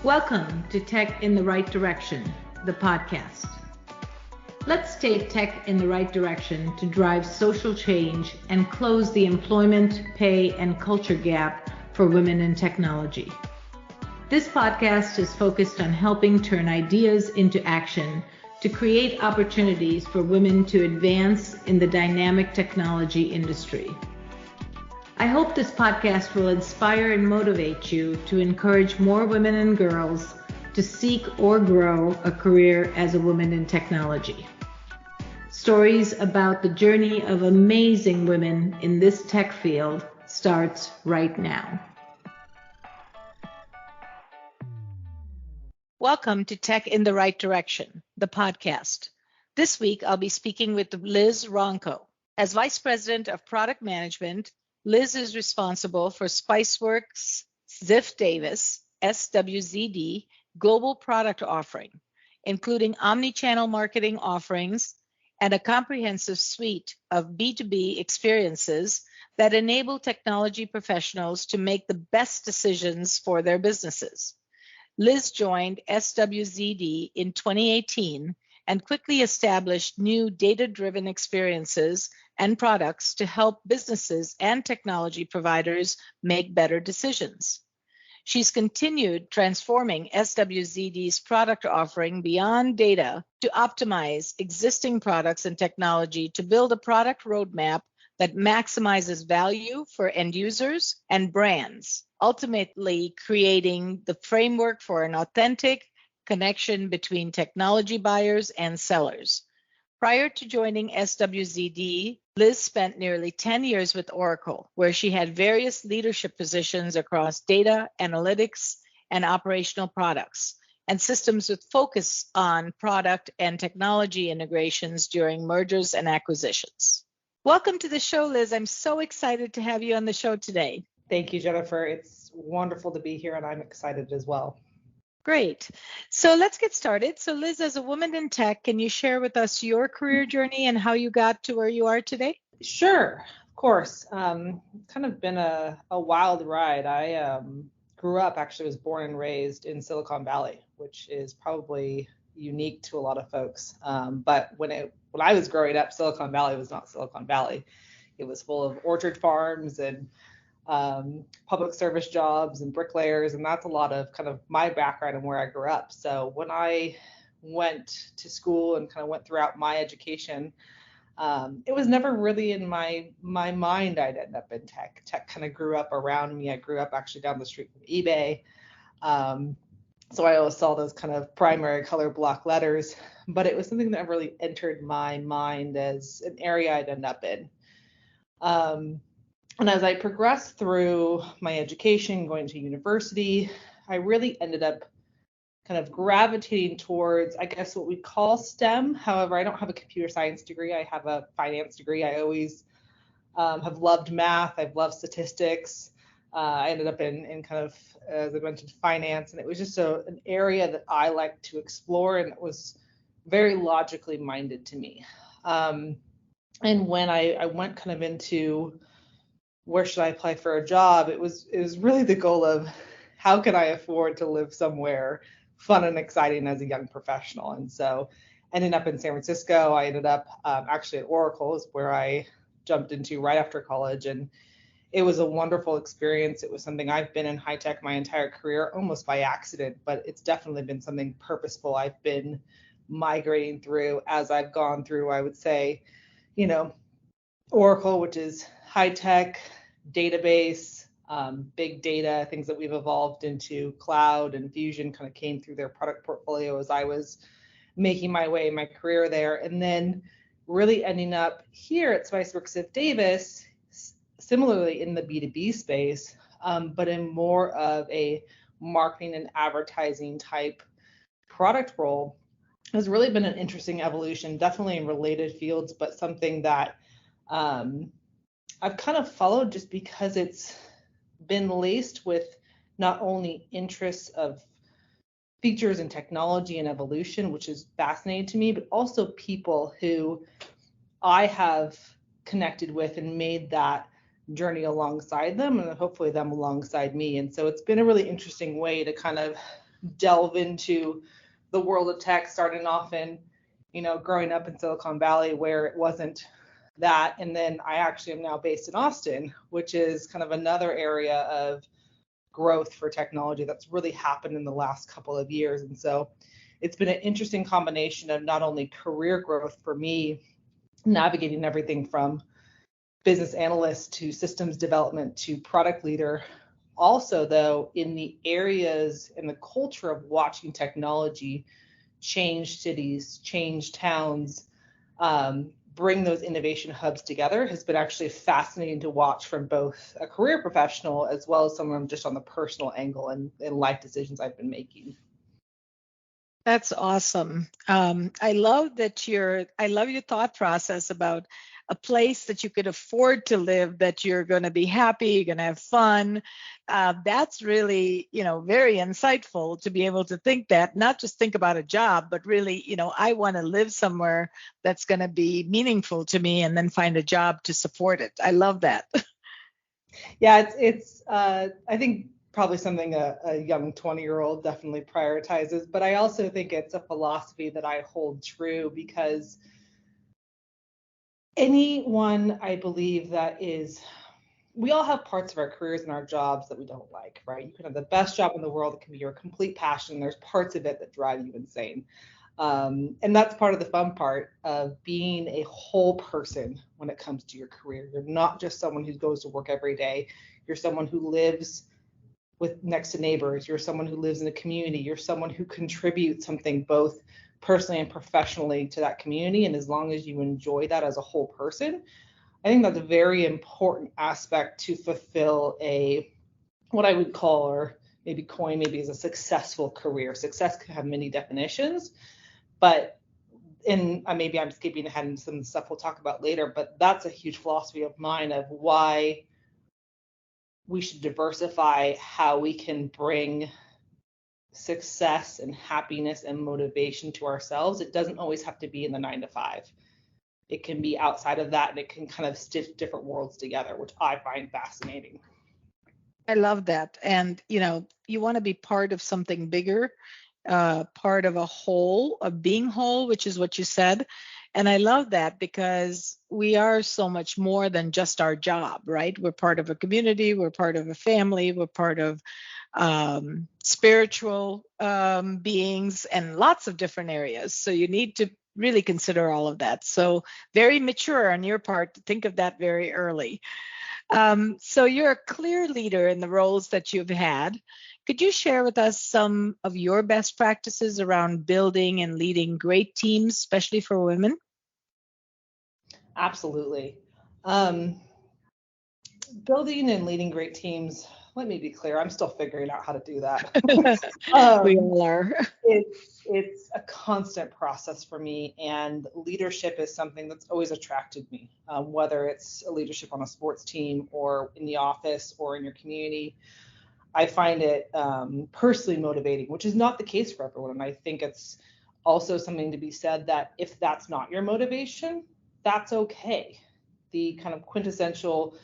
Welcome to Tech in the Right Direction, the podcast. Let's take tech in the right direction to drive social change and close the employment, pay, and culture gap for women in technology. This podcast is focused on helping turn ideas into action to create opportunities for women to advance in the dynamic technology industry. I hope this podcast will inspire and motivate you to encourage more women and girls to seek or grow a career as a woman in technology. Stories about the journey of amazing women in this tech field starts right now. Welcome to Tech in the Right Direction, the podcast. This week, I'll be speaking with Liz Ronco. As Vice President of Product Management, Liz is responsible for Spiceworks Ziff Davis, SWZD, global product offering, including omnichannel marketing offerings and a comprehensive suite of B2B experiences that enable technology professionals to make the best decisions for their businesses. Liz joined SWZD in 2018 and quickly established new data-driven experiences and products to help businesses and technology providers make better decisions. She's continued transforming SWZD's product offering beyond data to optimize existing products and technology to build a product roadmap that maximizes value for end users and brands, ultimately creating the framework for an authentic connection between technology buyers and sellers. Prior to joining SWZD, Liz spent nearly 10 years with Oracle, where she had various leadership positions across data, analytics, and operational products, and systems with focus on product and technology integrations during mergers and acquisitions. Welcome to the show, Liz. I'm so excited to have you on the show today. Thank you, Jennifer. It's wonderful to be here, and I'm excited as well. Great. So let's get started. So Liz, as a woman in tech, can you share with us your career journey and how you got to where you are today? Sure, of course. Kind of been a wild ride. I grew up, actually was born and raised in Silicon Valley, which is probably unique to a lot of folks. But when I was growing up, Silicon Valley was not Silicon Valley. It was full of orchard farms and public service jobs and bricklayers, and that's a lot of kind of my background and where I grew up. So when I went to school and kind of went throughout my education, it was never really in my mind I'd end up in tech. Tech kind of grew up around me. I grew up actually down the street from eBay. So I always saw those kind of primary color block letters, but it was something that really entered my mind as an area I'd end up in. And as I progressed through my education, going to university, I really ended up kind of gravitating towards, I guess, what we call STEM. However, I don't have a computer science degree. I have a finance degree. I always have loved math. I've loved statistics. I ended up in kind of, as I mentioned, finance. And it was just an area that I like to explore, and it was very logically minded to me. And when I went kind of into where should I apply for a job, it was really the goal of how can I afford to live somewhere fun and exciting as a young professional. And so ending up in San Francisco, I ended up actually at Oracle is where I jumped into right after college. And it was a wonderful experience. It was something I've been in high tech my entire career, almost by accident, but it's definitely been something purposeful I've been migrating through as I've gone through, I would say, Oracle, which is high tech, database, big data, things that we've evolved into cloud and Fusion kind of came through their product portfolio as I was making my way in my career there. And then really ending up here at Spiceworks Ziff Davis, similarly in the B2B space, but in more of a marketing and advertising type product role, has really been an interesting evolution, definitely in related fields, but something that I've kind of followed just because it's been laced with not only interests of features and technology and evolution, which is fascinating to me, but also people who I have connected with and made that journey alongside them, and hopefully them alongside me. And so it's been a really interesting way to kind of delve into the world of tech, starting off in, growing up in Silicon Valley where it wasn't that. And then I actually am now based in Austin, which is kind of another area of growth for technology that's really happened in the last couple of years. And so it's been an interesting combination of not only career growth for me, navigating everything from business analyst to systems development to product leader. Also, though, in the areas and the culture of watching technology change cities, change towns, bring those innovation hubs together has been actually fascinating to watch from both a career professional as well as someone just on the personal angle and life decisions I've been making. That's awesome. I love your thought process about a place that you could afford to live, that you're going to be happy, you're going to have fun. That's really, very insightful to be able to think that, not just think about a job, but really, I want to live somewhere that's going to be meaningful to me and then find a job to support it. I love that. Yeah, it's I think probably something a young 20-year-old definitely prioritizes, but I also think it's a philosophy that I hold true because anyone, I believe, we all have parts of our careers and our jobs that we don't like, right? You can have the best job in the world. It can be your complete passion. There's parts of it that drive you insane. And that's part of the fun part of being a whole person when it comes to your career. You're not just someone who goes to work every day. You're someone who lives next to neighbors. You're someone who lives in a community. You're someone who contributes something both personally and professionally to that community. And as long as you enjoy that as a whole person, I think that's a very important aspect to fulfill what I would call, or maybe coin maybe as a successful career. Success can have many definitions, but maybe I'm skipping ahead into some stuff we'll talk about later, but that's a huge philosophy of mine of why we should diversify how we can bring success and happiness and motivation to ourselves. It doesn't always have to be in the 9 to 5. It can be outside of that, and it can kind of stitch different worlds together, which I find fascinating. I love that. And, you want to be part of something bigger, part of a whole, of being whole, which is what you said. And I love that because we are so much more than just our job, right? We're part of a community, we're part of a family, we're part of spiritual beings and lots of different areas. So you need to really consider all of that. So very mature on your part to think of that very early. So you're a clear leader in the roles that you've had. Could you share with us some of your best practices around building and leading great teams, especially for women? Absolutely. Building and leading great teams, let me be clear, I'm still figuring out how to do that. We all are. It's a constant process for me, and leadership is something that's always attracted me, whether it's a leadership on a sports team or in the office or in your community. I find it personally motivating, which is not the case for everyone. And I think it's also something to be said that if that's not your motivation, that's okay. The kind of quintessential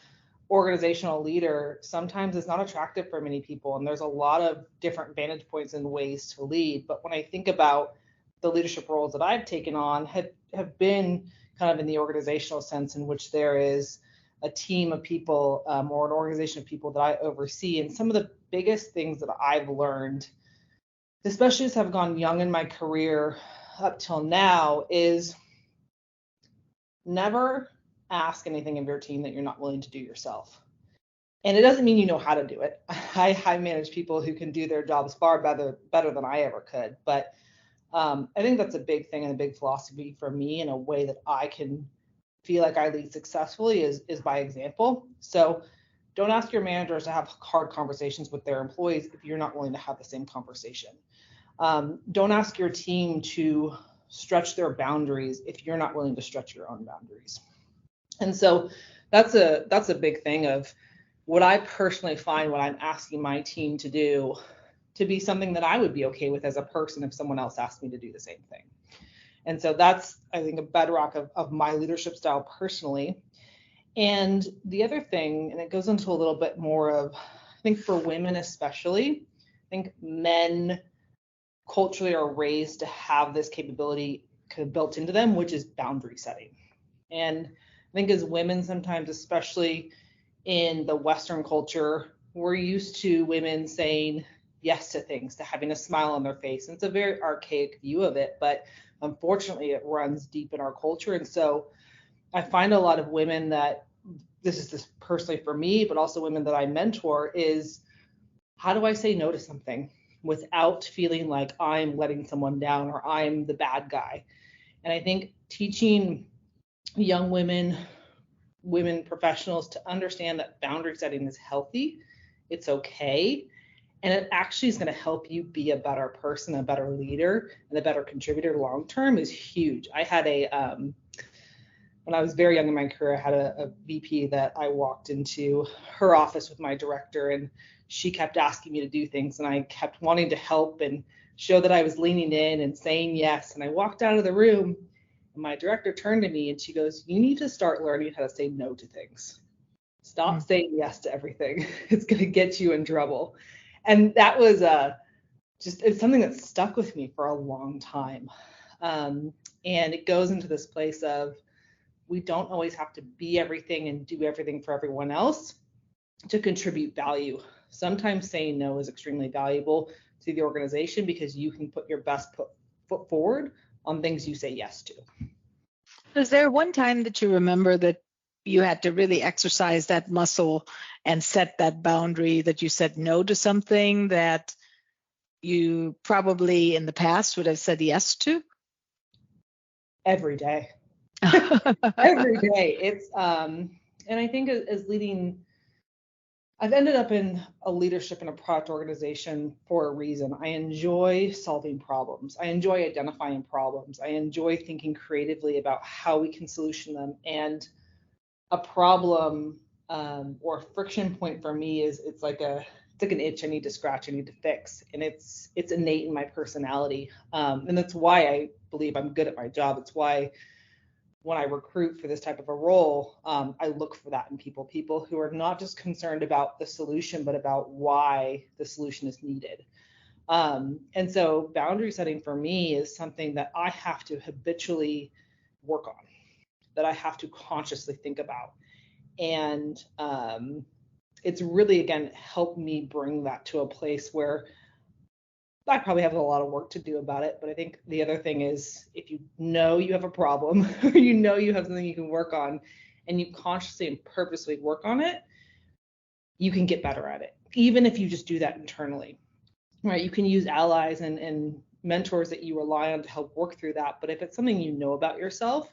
organizational leader sometimes is not attractive for many people, and there's a lot of different vantage points and ways to lead. But when I think about the leadership roles that I've taken on, have been kind of in the organizational sense, in which there is a team of people or an organization of people that I oversee. And some of the biggest things that I've learned, especially as I've gone young in my career up till now, is never ask anything of your team that you're not willing to do yourself. And it doesn't mean you know how to do it. I manage people who can do their jobs far better than I ever could. But I think that's a big thing and a big philosophy for me, in a way that I can feel like I lead successfully is by example. So don't ask your managers to have hard conversations with their employees if you're not willing to have the same conversation. Don't ask your team to stretch their boundaries if you're not willing to stretch your own boundaries. And so that's a big thing of what I personally find when I'm asking my team to do, to be something that I would be okay with as a person if someone else asked me to do the same thing. And so that's, I think, a bedrock of my leadership style personally. And the other thing, and it goes into a little bit more of, I think for women especially, I think men culturally are raised to have this capability kind of built into them, which is boundary setting. And I think as women, sometimes, especially in the Western culture, we're used to women saying yes to things, to having a smile on their face. And it's a very archaic view of it, but unfortunately it runs deep in our culture. And so I find a lot of women that, this is just personally for me, but also women that I mentor, is how do I say no to something without feeling like I'm letting someone down or I'm the bad guy? And I think teaching young women professionals to understand that boundary setting is healthy, it's okay, and it actually is going to help you be a better person, a better leader, and a better contributor long term is huge. I had when I was very young in my career, I had a VP that I walked into her office with my director, and she kept asking me to do things, and I kept wanting to help and show that I was leaning in and saying yes. And I walked out of the room, and my director turned to me and she goes, "You need to start learning how to say no to things. Stop saying yes to everything. It's going to get you in trouble." And that was it's something that stuck with me for a long time. And it goes into this place of, we don't always have to be everything and do everything for everyone else to contribute value. Sometimes saying no is extremely valuable to the organization because you can put your best foot forward on things you say yes to. Is there one time that you remember that you had to really exercise that muscle and set that boundary, that you said no to something that you probably in the past would have said yes to? Every day. Every day. It's and I think as leading, I've ended up in a leadership in a product organization for a reason. I enjoy solving problems. I enjoy identifying problems. I enjoy thinking creatively about how we can solution them. And a problem or a friction point for me is it's like an itch I need to scratch, I need to fix. And it's innate in my personality. And that's why I believe I'm good at my job. It's why when I recruit for this type of a role, I look for that in people who are not just concerned about the solution, but about why the solution is needed. And so boundary setting for me is something that I have to habitually work on, that I have to consciously think about. And it's really, again, helped me bring that to a place where I probably have a lot of work to do about it. But I think the other thing is, if you know you have a problem or you know you have something you can work on and you consciously and purposely work on it, you can get better at it, even if you just do that internally, right? You can use allies and mentors that you rely on to help work through that. But if it's something you know about yourself,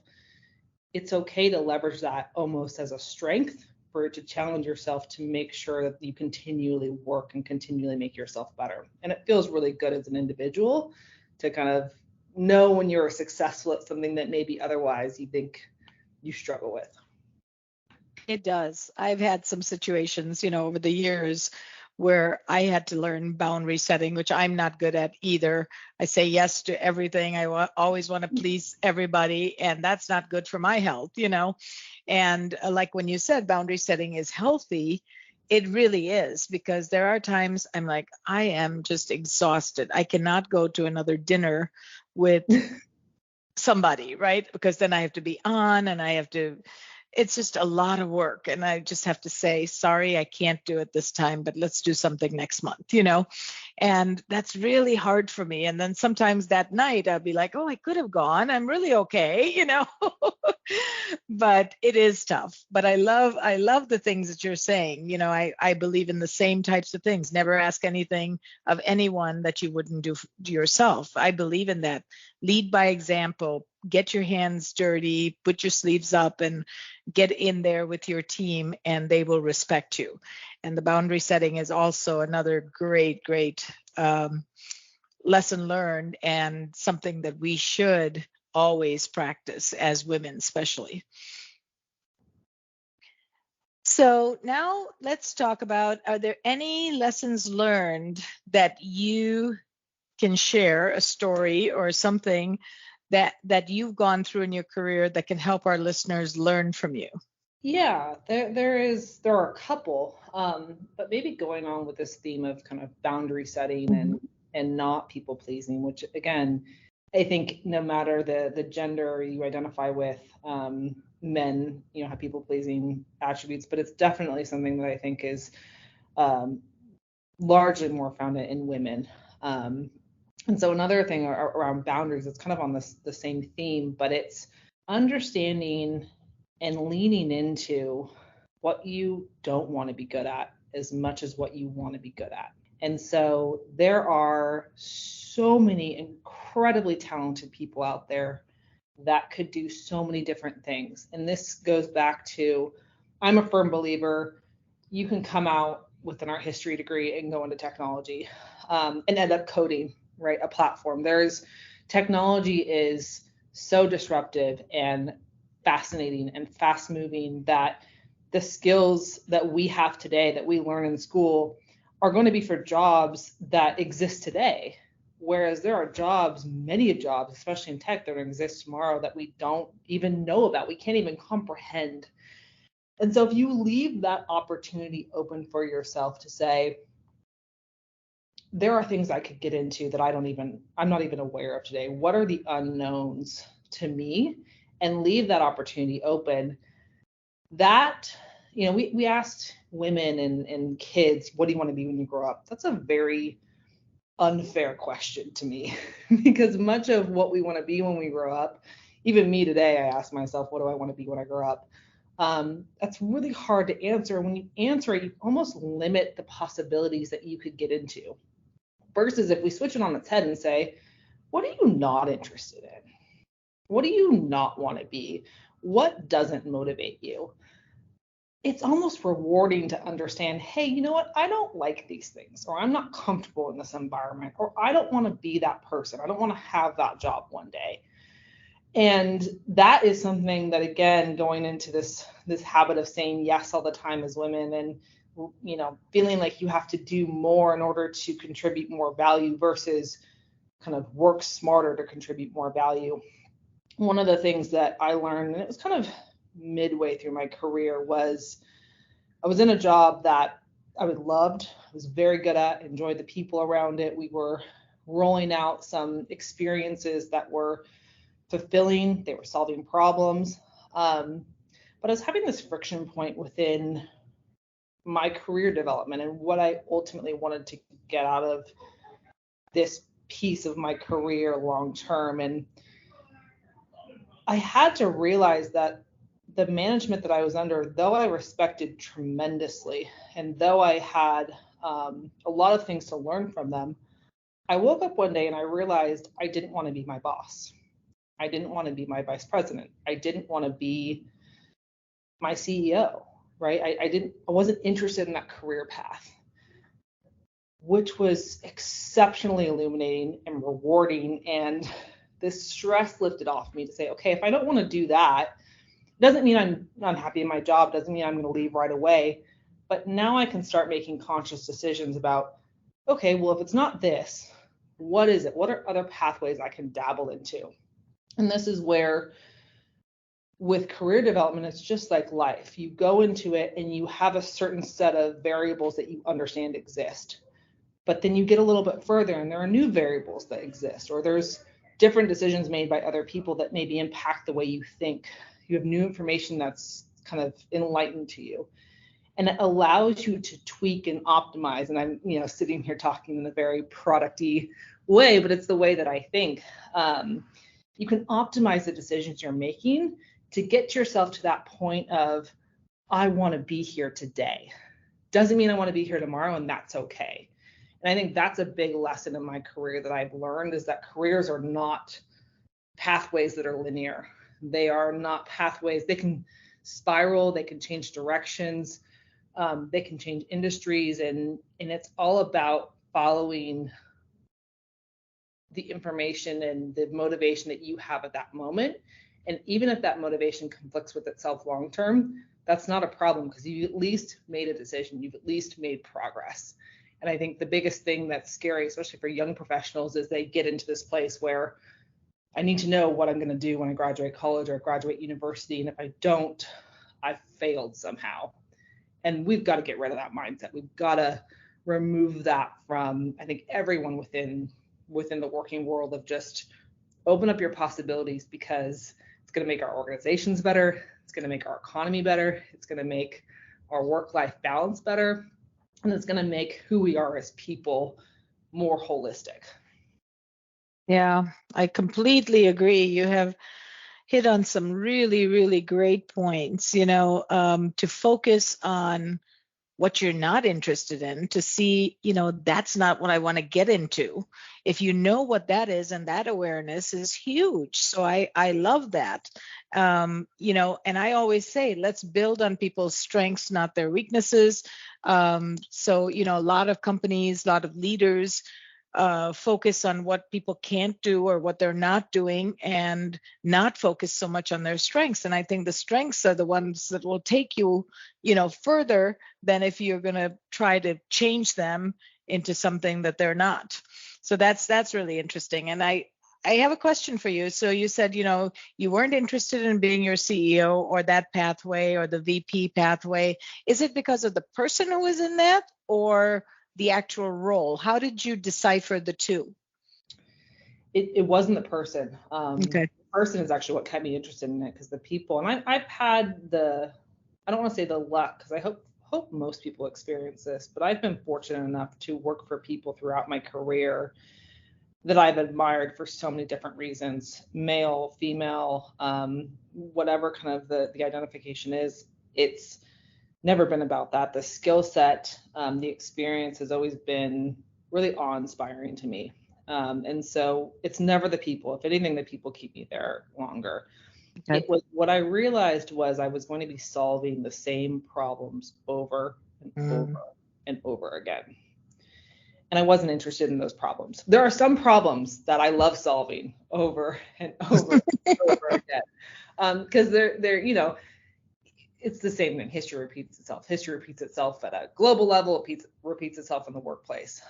it's okay to leverage that almost as a strength for it to challenge yourself to make sure that you continually work and continually make yourself better. And it feels really good as an individual to kind of know when you're successful at something that maybe otherwise you think you struggle with. It does. I've had some situations, over the years where I had to learn boundary setting, which I'm not good at either. I say yes to everything. I always want to please everybody, and that's not good for my health, And like when you said boundary setting is healthy, it really is, because there are times I'm like, I am just exhausted. I cannot go to another dinner with somebody, right? Because then I have to be on and it's just a lot of work. And I just have to say, sorry, I can't do it this time, but let's do something next month, And that's really hard for me. And then sometimes that night I'll be like, oh, I could have gone. I'm really okay, But it is tough. But I love the things that you're saying. I believe in the same types of things. Never ask anything of anyone that you wouldn't do yourself. I believe in that. Lead by example. Get your hands dirty, put your sleeves up, and get in there with your team, and they will respect you. And the boundary setting is also another great lesson learned, and something that we should always practice as women, especially. So now let's talk about, are there any lessons learned that you can share, a story or something that you've gone through in your career that can help our listeners learn from you? Yeah, there are a couple, but maybe going on with this theme of kind of boundary setting and and not people pleasing, which again, I think no matter the gender you identify with, men, have people pleasing attributes, but it's definitely something that I think is largely more found in women. And so another thing around boundaries, it's kind of on the same theme, but it's understanding and leaning into what you don't want to be good at as much as what you want to be good at. And so there are so many incredibly talented people out there that could do so many different things. And this goes back to, I'm a firm believer, you can come out with an art history degree and go into technology and end up coding, right, a platform. Technology is so disruptive and fascinating and fast moving that the skills that we have today that we learn in school are going to be for jobs that exist today. Whereas there are jobs, many jobs, especially in tech, that exist tomorrow that we don't even know about. We can't even comprehend. And so if you leave that opportunity open for yourself to say, there are things I could get into that I'm not even aware of today. What are the unknowns to me? And leave that opportunity open. That, we asked women and kids, what do you want to be when you grow up? That's a very unfair question to me because much of what we want to be when we grow up, even me today, I ask myself, what do I want to be when I grow up? That's really hard to answer. When you answer it, you almost limit the possibilities that you could get into. Versus if we switch it on its head and say, what are you not interested in? What do you not want to be? What doesn't motivate you? It's almost rewarding to understand, hey, you know what? I don't like these things, or I'm not comfortable in this environment, or I don't want to be that person. I don't want to have that job one day. And that is something that, again, going into this habit of saying yes all the time as women and, feeling like you have to do more in order to contribute more value versus kind of work smarter to contribute more value. One of the things that I learned, and it was kind of midway through my career, was I was in a job that I loved, was very good at, enjoyed the people around it. We were rolling out some experiences that were fulfilling, they were solving problems. But I was having this friction point within my career development and what I ultimately wanted to get out of this piece of my career long term. And I had to realize that the management that I was under, though I respected tremendously, and though I had a lot of things to learn from them, I woke up one day and I realized I didn't want to be my boss. I didn't want to be my vice president. I didn't want to be my CEO, right? I wasn't interested in that career path, which was exceptionally illuminating and rewarding. And this stress lifted off me to say, okay, if I don't want to do that, doesn't mean I'm unhappy in my job, doesn't mean I'm going to leave right away. But now I can start making conscious decisions about, okay, well, if it's not this, what is it? What are other pathways I can dabble into? And this is where, with career development, it's just like life. You go into it and you have a certain set of variables that you understand exist. But then you get a little bit further and there are new variables that exist, or there's different decisions made by other people that maybe impact the way you think. You have new information that's kind of enlightened to you. And it allows you to tweak and optimize. And I'm, sitting here talking in a very product-y way, but it's the way that I think. You can optimize the decisions you're making to get yourself to that point of, I want to be here today. Doesn't mean I want to be here tomorrow, and that's okay. And I think that's a big lesson in my career that I've learned, is that careers are not pathways that are linear. They are not pathways. They can spiral, they can change directions, they can change industries, and it's all about following the information and the motivation that you have at that moment. And even if that motivation conflicts with itself long term, that's not a problem, because you at least made a decision, you've at least made progress. And I think the biggest thing that's scary, especially for young professionals, is they get into this place where I need to know what I'm going to do when I graduate college or graduate university. And if I don't, I've failed somehow. And we've got to get rid of that mindset. We've got to remove that from, I think, everyone within the working world, of just open up your possibilities, because it's going to make our organizations better. It's going to make our economy better. It's going to make our work-life balance better. And it's going to make who we are as people more holistic. Yeah, I completely agree. You have hit on some really, really great points, to focus on what you're not interested in, to see, that's not what I want to get into. If you know what that is, and that awareness is huge. So I love that. And I always say, let's build on people's strengths, not their weaknesses. So, a lot of companies, a lot of leaders focus on what people can't do or what they're not doing, and not focus so much on their strengths. And I think the strengths are the ones that will take you, further than if you're going to try to change them into something that they're not. So that's really interesting. And I have a question for you. So you said, you weren't interested in being your CEO or that pathway or the VP pathway. Is it because of the person who was in that, or the actual role? How did you decipher the two? It wasn't the person. Okay. The person is actually what kept me interested in it, because the people, and I've had I don't want to say the luck, because I hope most people experience this, but I've been fortunate enough to work for people throughout my career that I've admired for so many different reasons, male, female, whatever kind of the identification is. It's never been about that. The skill set, the experience has always been really awe-inspiring to me. And so it's never the people. If anything, the people keep me there longer. Okay. It was, what I realized was, I was going to be solving the same problems over and over and over again. And I wasn't interested in those problems. There are some problems that I love solving over and over and over again, because they're it's the same thing. History repeats itself. History repeats itself at a global level. It repeats itself in the workplace.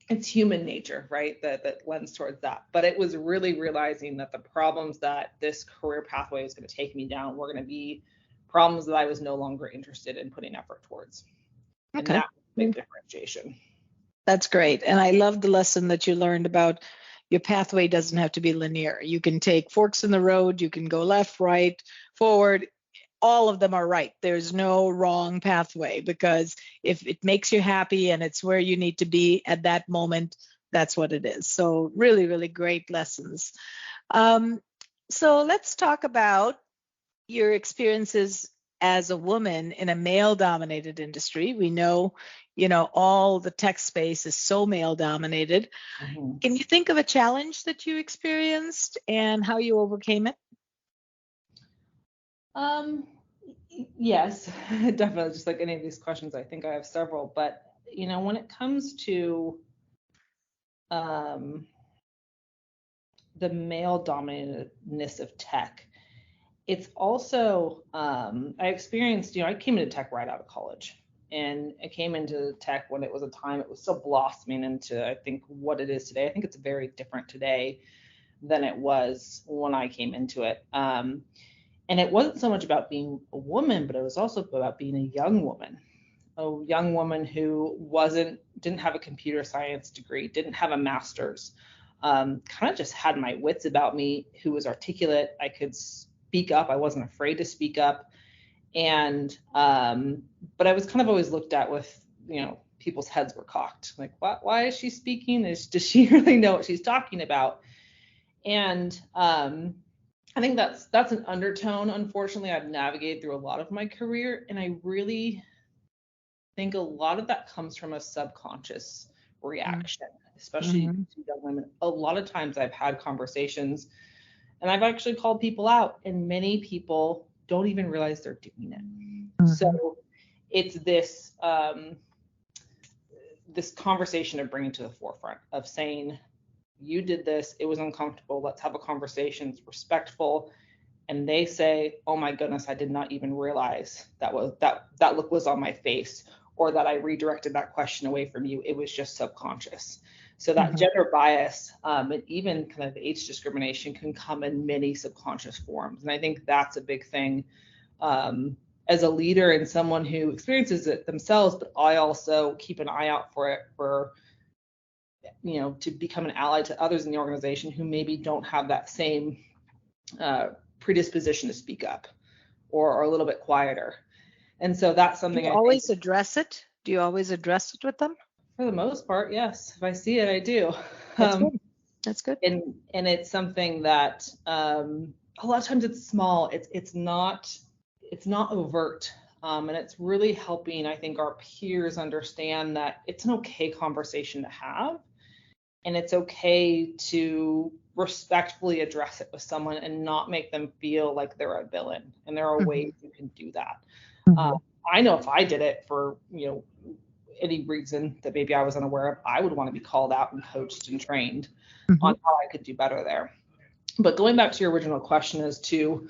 It's human nature, right? That lends towards that. But it was really realizing that the problems that this career pathway was going to take me down were going to be problems that I was no longer interested in putting effort towards. And Okay. that was a big differentiation. That's great. And I love the lesson that you learned about your pathway doesn't have to be linear. You can take forks in the road. You can go left, right, forward. All of them are right. There's no wrong pathway, because if it makes you happy and it's where you need to be at that moment, that's what it is. So really, really great lessons. So let's talk about your experiences as a woman in a male-dominated industry. We know, all the tech space is so male-dominated. Mm-hmm. Can you think of a challenge that you experienced and how you overcame it? Yes, definitely. Just like any of these questions, I think I have several. But when it comes to the male dominantness of tech, it's also I experienced. I came into tech right out of college, and I came into tech when it was a time it was still blossoming into, I think, what it is today. I think it's very different today than it was when I came into it. And it wasn't so much about being a woman, but it was also about being a young woman who didn't have a computer science degree, didn't have a master's, kind of just had my wits about me, who was articulate. I could speak up. I wasn't afraid to speak up. And, but I was kind of always looked at with, people's heads were cocked. Like, why is she speaking? Does she really know what she's talking about? And, I think that's an undertone, unfortunately, I've navigated through a lot of my career. And I really think a lot of that comes from a subconscious reaction, especially to young women. A lot of times I've had conversations and I've actually called people out, and many people don't even realize they're doing it. So it's this this conversation of bringing to the forefront of saying, you did this, it was uncomfortable, let's have a conversation, it's respectful. And they say, oh my goodness, I did not even realize that look was on my face, or that I redirected that question away from you. It was just subconscious. So that gender bias, and even kind of age discrimination, can come in many subconscious forms. And I think that's a big thing as a leader and someone who experiences it themselves, but I also keep an eye out for it to become an ally to others in the organization who maybe don't have that same predisposition to speak up or are a little bit quieter. And so that's something Do you always address it? Do you always address it with them? For the most part, yes. If I see it, I do. That's good. That's good. And it's something that a lot of times it's small. It's not overt. And it's really helping, I think, our peers understand that it's an okay conversation to have. And it's okay to respectfully address it with someone and not make them feel like they're a villain. And there are ways you can do that. I know if I did it for, any reason that maybe I was unaware of, I would want to be called out and coached and trained on how I could do better there. But going back to your original question as to,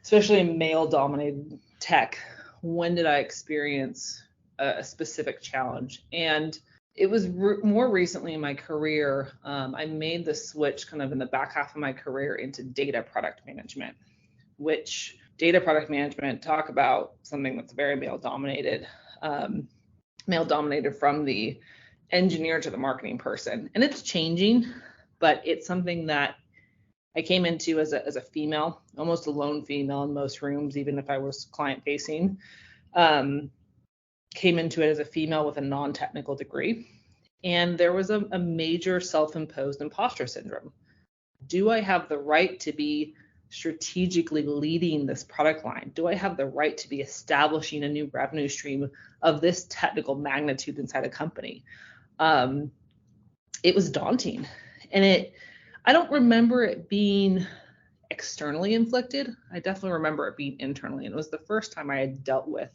especially in male-dominated tech, when did I experience a specific challenge? And it was more recently in my career. I made the switch kind of in the back half of my career into data product management, which data product management, talk about something that's very male dominated from the engineer to the marketing person. And it's changing, but it's something that I came into as a female, almost a lone female in most rooms, even if I was client facing. Came into it as a female with a non-technical degree. And there was a major self-imposed imposter syndrome. Do I have the right to be strategically leading this product line? Do I have the right to be establishing a new revenue stream of this technical magnitude inside a company? It was daunting. And I don't remember it being externally inflicted. I definitely remember it being internally. And it was the first time I had dealt with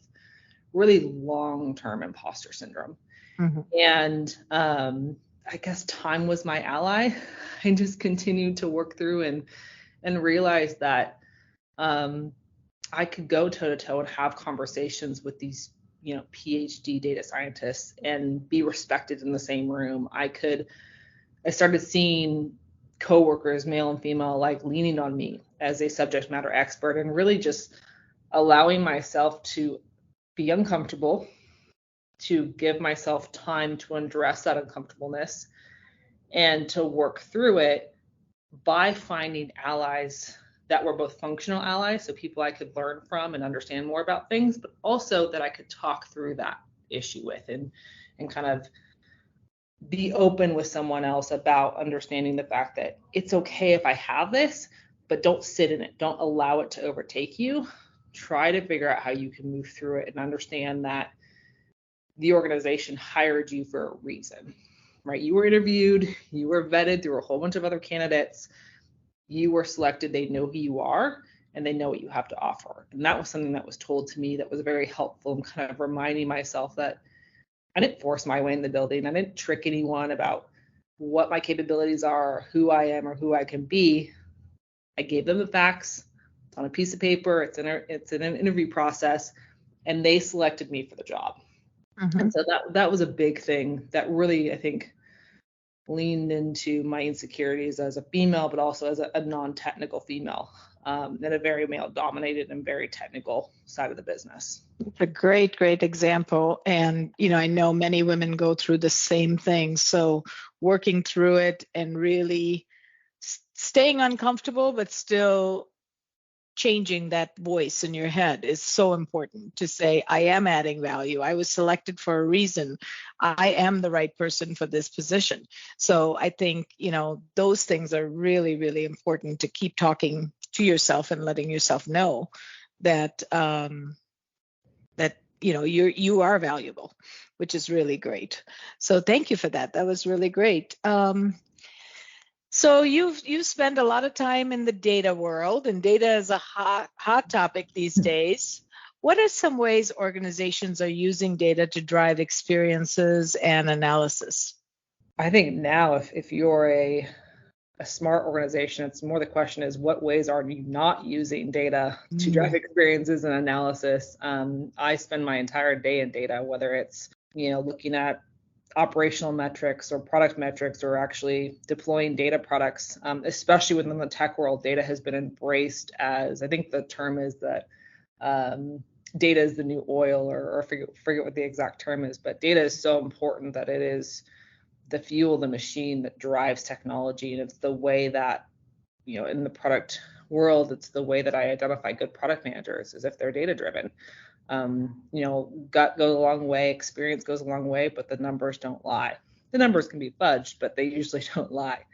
really long-term imposter syndrome. And I guess time was my ally. I just continued to work through and realize that I could go toe to toe and have conversations with these, PhD data scientists and be respected in the same room. I started seeing coworkers, male and female, like leaning on me as a subject matter expert and really just allowing myself to be uncomfortable, to give myself time to address that uncomfortableness and to work through it by finding allies that were both functional allies, so people I could learn from and understand more about things, but also that I could talk through that issue with and kind of be open with someone else about understanding the fact that it's okay if I have this, but don't sit in it. Don't allow it to overtake you. Try to figure out how you can move through it and understand that the organization hired you for a reason, right? You were interviewed, you were vetted through a whole bunch of other candidates. You were selected, they know who you are, and they know what you have to offer. And that was something that was told to me that was very helpful in kind of reminding myself that I didn't force my way in the building. I didn't trick anyone about what my capabilities are, who I am, or who I can be. I gave them the facts. It's on a piece of paper. It's in an interview process, and they selected me for the job. And so that was a big thing that really, I think, leaned into my insecurities as a female, but also as a non-technical female, in a very male-dominated and very technical side of the business. It's a great, great example. And, I know many women go through the same thing. So working through it and really staying uncomfortable, but still changing that voice in your head is so important to say, I am adding value. I was selected for a reason. I am the right person for this position. So I think, those things are really, really important to keep talking to yourself and letting yourself know that, you are valuable, which is really great. So thank you for that. That was really great. So you've spent a lot of time in the data world, and data is a hot topic these days. What are some ways organizations are using data to drive experiences and analysis? I think now if you're a smart organization, it's more the question is what ways are you not using data to drive experiences and analysis? I spend my entire day in data, whether it's looking at operational metrics or product metrics or actually deploying data products, especially within the tech world. Data has been embraced as, I think the term is that data is the new oil, or forget what the exact term is, but data is so important that it is the fuel, the machine that drives technology. And it's the way that, in the product world, it's the way that I identify good product managers, is if they're data driven. Gut goes a long way, experience goes a long way, but the numbers don't lie. The numbers can be fudged, but they usually don't lie.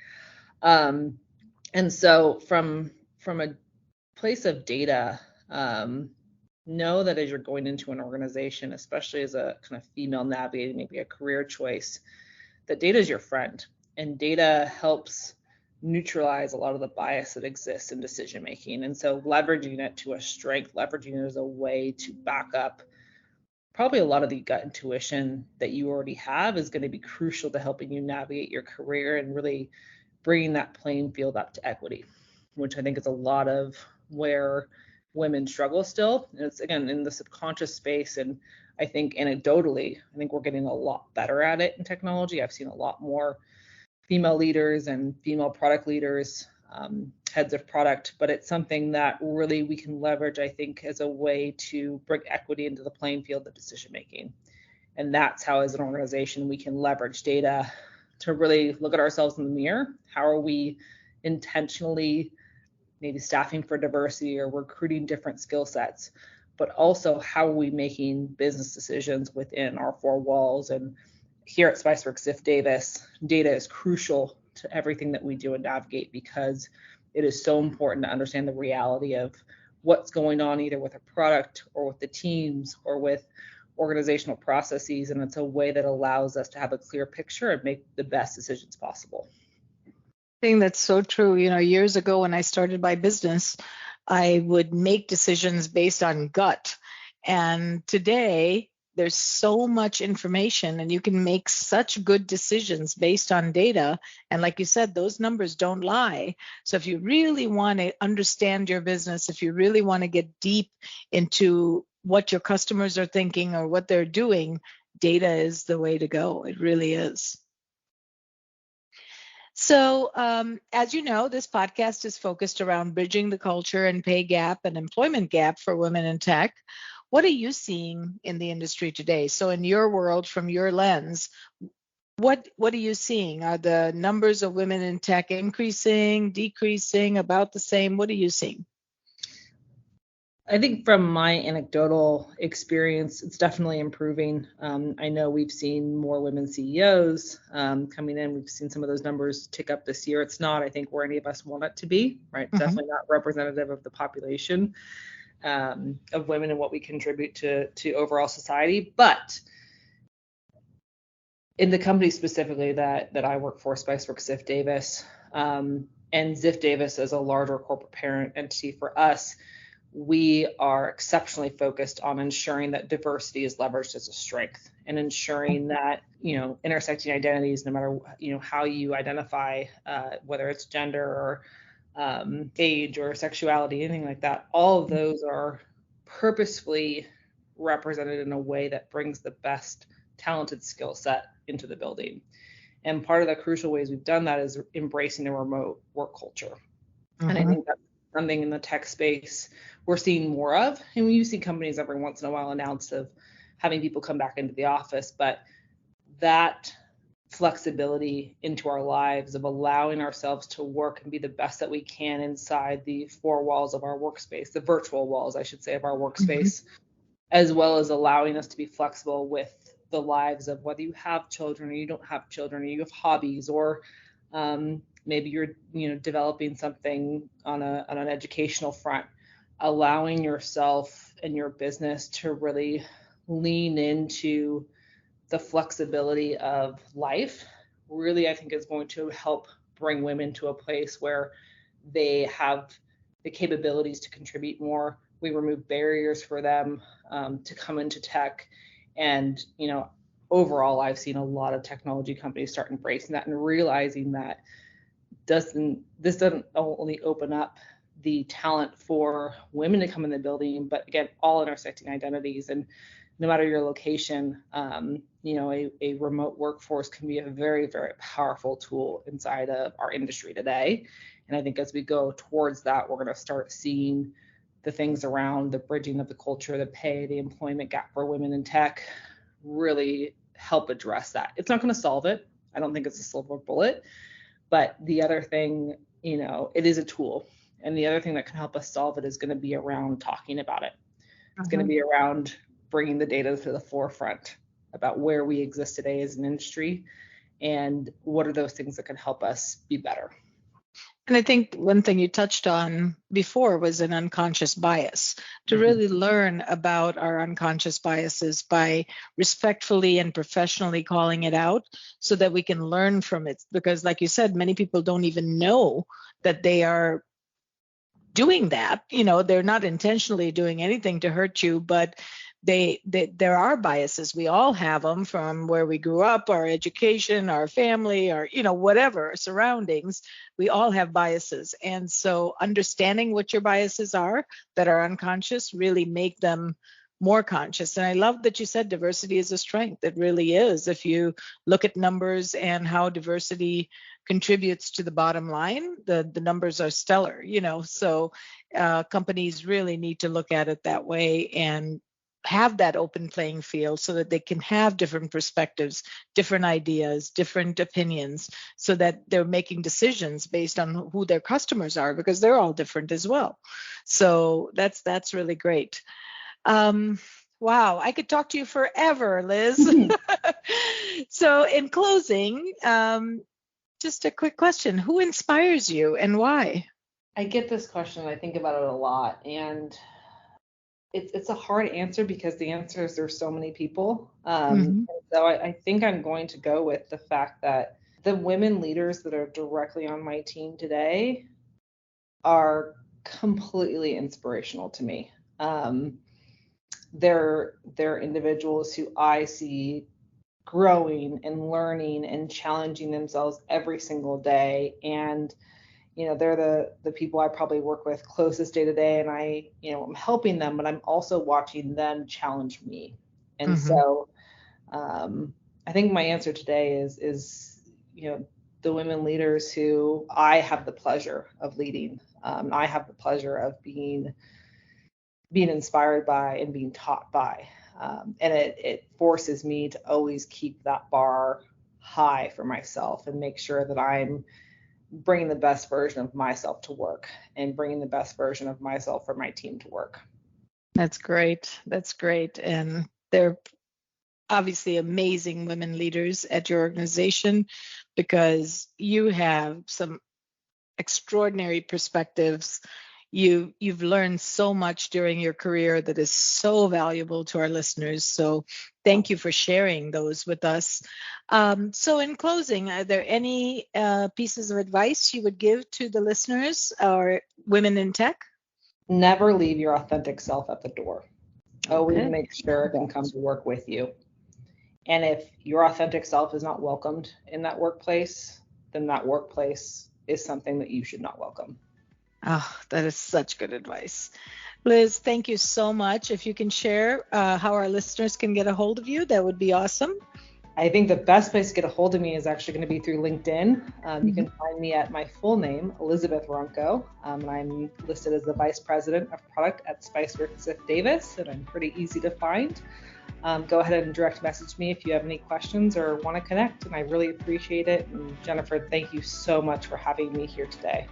And so from a place of data, know that as you're going into an organization, especially as a kind of female navigating maybe a career choice, that data is your friend, and data helps neutralize a lot of the bias that exists in decision making. And so leveraging it to a strength, leveraging it as a way to back up probably a lot of the gut intuition that you already have is going to be crucial to helping you navigate your career and really bringing that playing field up to equity, which I think is a lot of where women struggle still. And it's, again, in the subconscious space. And I think anecdotally, I think we're getting a lot better at it in technology. I've seen a lot more female leaders and female product leaders, heads of product, but it's something that really we can leverage, I think, as a way to bring equity into the playing field of decision making. And that's how, as an organization, we can leverage data to really look at ourselves in the mirror. How are we intentionally maybe staffing for diversity or recruiting different skill sets, but also how are we making business decisions within our four walls? And here at Spiceworks Ziff Davis, data is crucial to everything that we do and navigate, because it is so important to understand the reality of what's going on either with a product or with the teams or with organizational processes. And it's a way that allows us to have a clear picture and make the best decisions possible. Thing that's so true. Years ago when I started my business, I would make decisions based on gut. And today there's so much information and you can make such good decisions based on data. And like you said, those numbers don't lie. So if you really want to understand your business, if you really want to get deep into what your customers are thinking or what they're doing, data is the way to go. It really is. So, as you know, this podcast is focused around bridging the culture and pay gap and employment gap for women in tech. What are you seeing in the industry today? So, in your world, from your lens, what are you seeing? Are the numbers of women in tech increasing, decreasing, about the same? What are you seeing? I think from my anecdotal experience, it's definitely improving. I know we've seen more women CEOs coming in. We've seen some of those numbers tick up this year. It's not, I think, where any of us want it to be, right? Mm-hmm. Definitely not representative of the population of women and what we contribute to overall society. But in the company specifically that I work for, Spiceworks Ziff Davis, and Ziff Davis as a larger corporate parent entity for us, we are exceptionally focused on ensuring that diversity is leveraged as a strength, and ensuring that, intersecting identities, no matter, how you identify, whether it's gender or age or sexuality, anything like that, all of those are purposefully represented in a way that brings the best talented skill set into the building. And part of the crucial ways we've done that is embracing the remote work culture. Mm-hmm. And I think that's something in the tech space we're seeing more of. And you see companies every once in a while announce of having people come back into the office, but that flexibility into our lives of allowing ourselves to work and be the best that we can inside the four walls of our workspace, the virtual walls, I should say, of our workspace, mm-hmm. as well as allowing us to be flexible with the lives of whether you have children or you don't have children, or you have hobbies, or maybe you're developing something on an educational front, allowing yourself and your business to really lean into the flexibility of life, really, I think, is going to help bring women to a place where they have the capabilities to contribute more. We remove barriers for them to come into tech. And, overall, I've seen a lot of technology companies start embracing that and realizing that this doesn't only open up the talent for women to come in the building, but again, all intersecting identities. And no matter your location, a remote workforce can be a very, very powerful tool inside of our industry today. And I think as we go towards that, we're going to start seeing the things around the bridging of the culture, the pay, the employment gap for women in tech really help address that. It's not going to solve it. I don't think it's a silver bullet, but the other thing, it is a tool. And the other thing that can help us solve it is going to be around talking about it. It's going to be around bringing the data to the forefront about where we exist today as an industry and what are those things that can help us be better. And I think one thing you touched on before was an unconscious bias, to really learn about our unconscious biases by respectfully and professionally calling it out so that we can learn from it. Because like you said, many people don't even know that they are doing that. They're not intentionally doing anything to hurt you, but there are biases. We all have them from where we grew up, our education, our family, or whatever surroundings. We all have biases, and so understanding what your biases are that are unconscious really make them more conscious. And I love that you said diversity is a strength. It really is. If you look at numbers and how diversity contributes to the bottom line, the numbers are stellar. So companies really need to look at it that way and have that open playing field so that they can have different perspectives, different ideas, different opinions, so that they're making decisions based on who their customers are, because they're all different as well. So that's really great. Wow, I could talk to you forever, Liz. So in closing, just a quick question. Who inspires you and why? I get this question. I think about it a lot, and it's a hard answer because the answer is there's so many people. So I think I'm going to go with the fact that the women leaders that are directly on my team today are completely inspirational to me. They're individuals who I see growing and learning and challenging themselves every single day. And they're the people I probably work with closest day to day, and I'm helping them, but I'm also watching them challenge me. And so I think my answer today is the women leaders who I have the pleasure of leading. I have the pleasure of being inspired by and being taught by. And it forces me to always keep that bar high for myself and make sure that I'm bringing the best version of myself to work and bringing the best version of myself for my team to work. That's great. That's great. And they're obviously amazing women leaders at your organization, because you have some extraordinary perspectives. You've learned so much during your career that is so valuable to our listeners. So thank you for sharing those with us. So in closing, are there any pieces of advice you would give to the listeners or women in tech? Never leave your authentic self at the door. Always make sure it can come to work with you. And if your authentic self is not welcomed in that workplace, then that workplace is something that you should not welcome. Oh, that is such good advice. Liz, thank you so much. If you can share how our listeners can get a hold of you, that would be awesome. I think the best place to get a hold of me is actually going to be through LinkedIn. You can find me at my full name, Elizabeth Ronco. And I'm listed as the Vice President of Product at Spiceworks Ziff Davis, and I'm pretty easy to find. Go ahead and direct message me if you have any questions or want to connect, and I really appreciate it. And Jennifer, thank you so much for having me here today.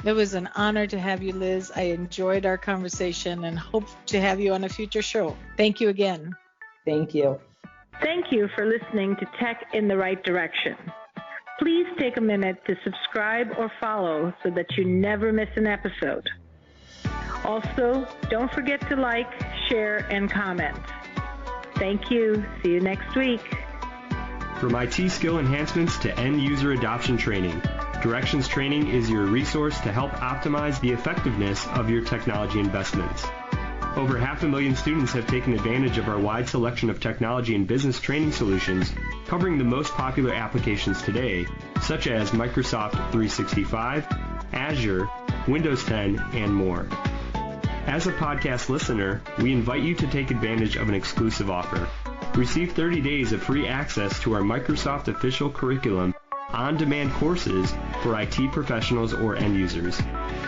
It was an honor to have you, Liz. I enjoyed our conversation and hope to have you on a future show. Thank you again. Thank you. Thank you for listening to Tech in the Right Direction. Please take a minute to subscribe or follow so that you never miss an episode. Also, don't forget to like, share, and comment. Thank you. See you next week. From IT skill enhancements to end user adoption training, Directions Training is your resource to help optimize the effectiveness of your technology investments. Over 500,000 students have taken advantage of our wide selection of technology and business training solutions, covering the most popular applications today, such as Microsoft 365, Azure, Windows 10, and more. As a podcast listener, we invite you to take advantage of an exclusive offer. Receive 30 days of free access to our Microsoft official curriculum, on-demand courses, for IT professionals or end users.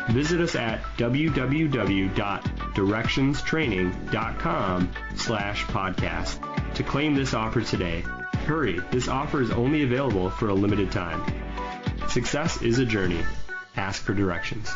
Visit us at www.directionstraining.com/podcast to claim this offer today. Hurry, this offer is only available for a limited time. Success is a journey. Ask for directions.